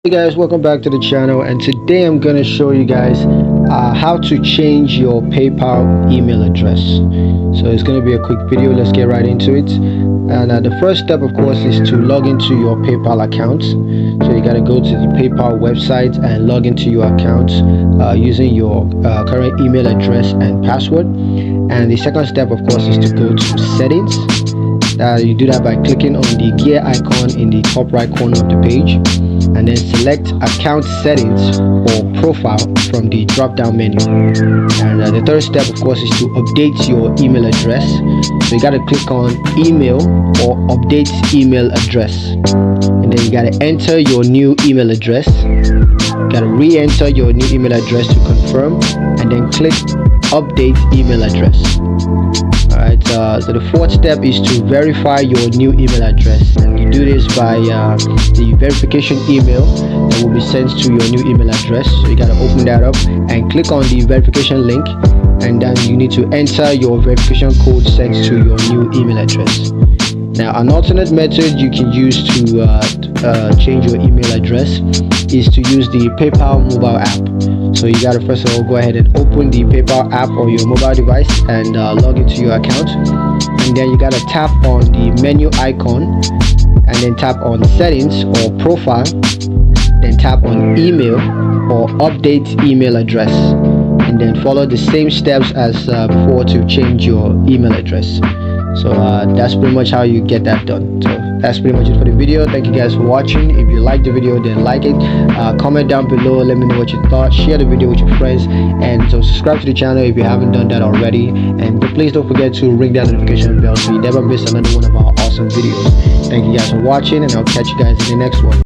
Hey guys, welcome back to the channel, and today I'm going to show you guys how to change your PayPal email address. So it's going to be a quick video. Let's get right into it. And the first step, of course, is to log into your PayPal account. So you got to go to the PayPal website and log into your account using your current email address and password. And the second step, of course, is to go to settings. You do that by clicking on the gear icon in the top right corner of the page, and then select account settings or profile from the drop down menu. And the third step, of course, is to update your email address. So you got to click on email or update email address, and then you got to enter your new email address. You got to re-enter your new email address to confirm, and then click update email address. Alright, so the fourth step is to verify your new email address, and you do this by the verification email that will be sent to your new email address. So you gotta open that up and click on the verification link, and then you need to enter your verification code sent to your new email address. Now, an alternate method you can use to change your email address is to use the PayPal mobile app. So you gotta first of all go ahead and open the PayPal app on your mobile device and log into your account, and then you gotta tap on the menu icon and then tap on settings or profile, then tap on email or update email address, and then follow the same steps as before to change your email address. So that's pretty much how you get that done. So that's pretty much it for the video. Thank you guys for watching. If you liked the video, then like it, comment down below, let me know what you thought, share the video with your friends, and so subscribe to the channel if you haven't done that already, and please don't forget to ring that notification bell so you never miss another one of our awesome videos. Thank you guys for watching, and I'll catch you guys in the next one.